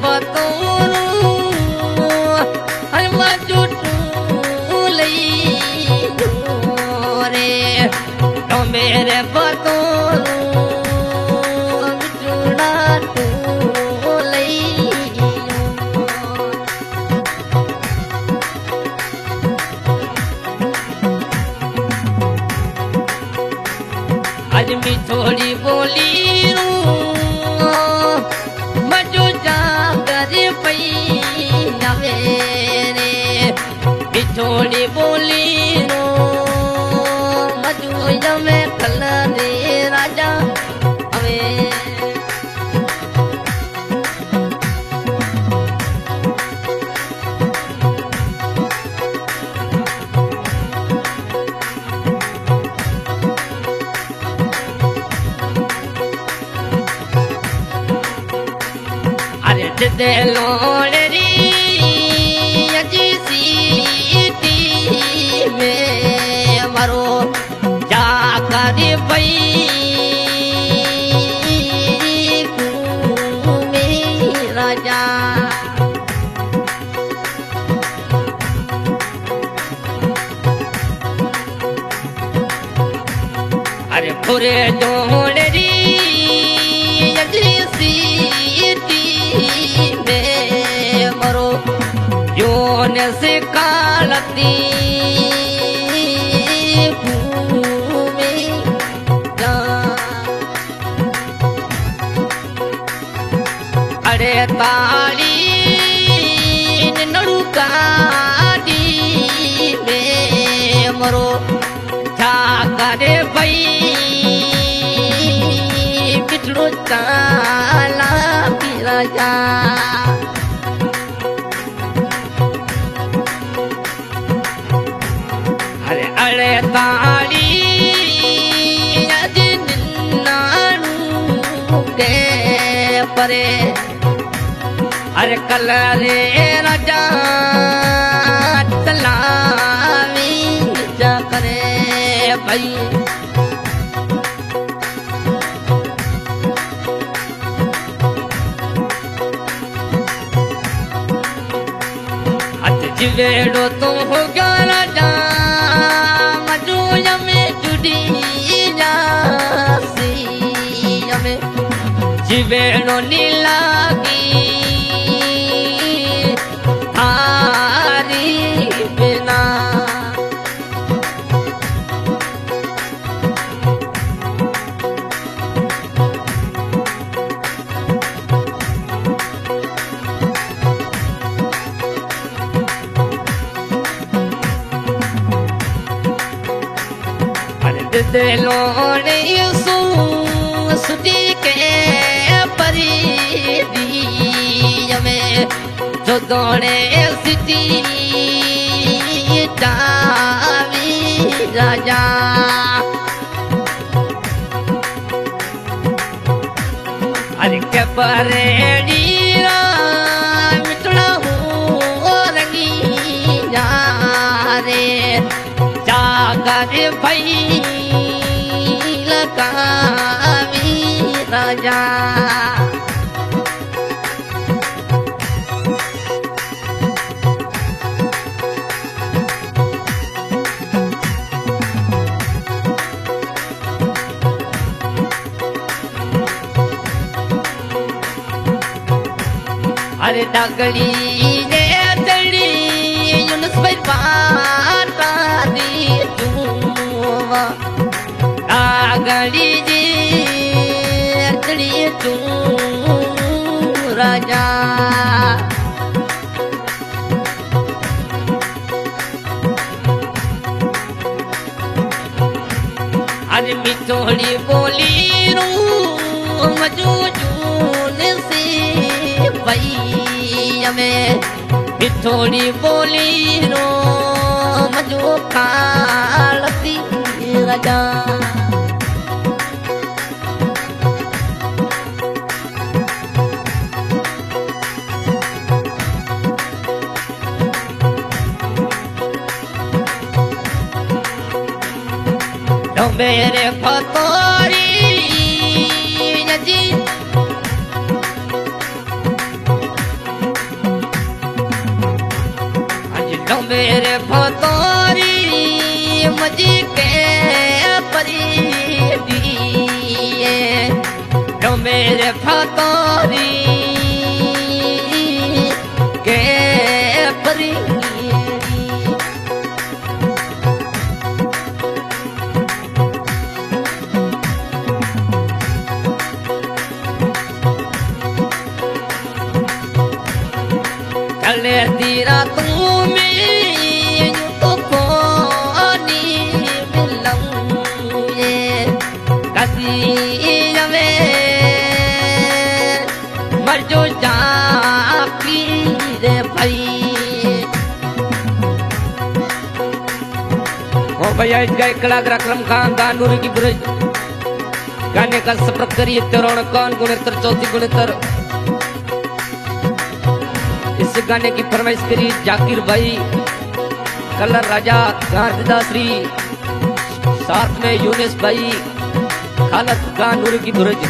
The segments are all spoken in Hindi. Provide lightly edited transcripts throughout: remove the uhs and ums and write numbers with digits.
બતોરું હરવા જૂઠું લઈ રે તમે રે બતોરું જુડાતું લઈ આજ મી થોડી બોલી મજો જાગરે પઈ આવે રે બિછોડી બોલી મજો જમે કલ રે રાજા હવે दे लोड़री अजी सीटी में मरो जाकर पई में राजा अरे पूरे जोड़री अजी मरो योन से कालती भूमि अरे ताली नड़ुकाडी में मरो जाकर भाई पिछड़ो चाला राजा अरे ताली अज नानू के परे अरे कल रे राजा तलावी जा करे भाई अज जिवेड़ो तो हो गया राजा जीवेणो नीलागी हारी बिना दे लोड़े सुधी के परी में जो दौड़े सिटी डावी राजा अरे के परेड़ी मिटड़ा हूँ रंगी जा रे जागर भाई लगावी राजा अरे डगड़ी ने तड़ी यूनुस भाई पाता दी तुवा डगड़ी जी तड़ी तू राजा अरे मिठोड़ी बोली रू मजू जून से भाई में मिठोड़ी बोली रो मजू खालती राजा मेरे फतोरी नजी मेरे फतोरी के परी चले तीरा तू में तो कोनी मिलूं ये कसी जवे मर जो जाकी रे भाई ओ भैया इसका एक कलाकार अकरम खान गानूरी की बुरज गाने का सफर करिए तरोण कौन गुणेतर चौथी गुणेतर इस गाने की फरमाइश करी जाकिर भाई कलर राजा गांधीदासरी साथ में यूनिस भाई खालद गानूर की बुरज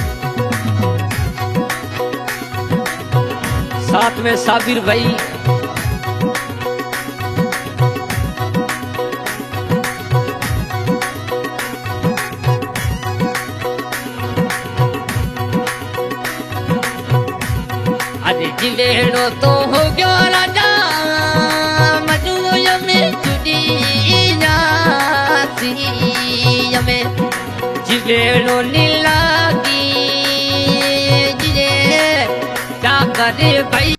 साथ में साबिर भाई जिवेड़ो तो हो गयो राजा मजू में जुड़ी जाती में जिवेड़ो नीला की जिरे क्या करे भाई।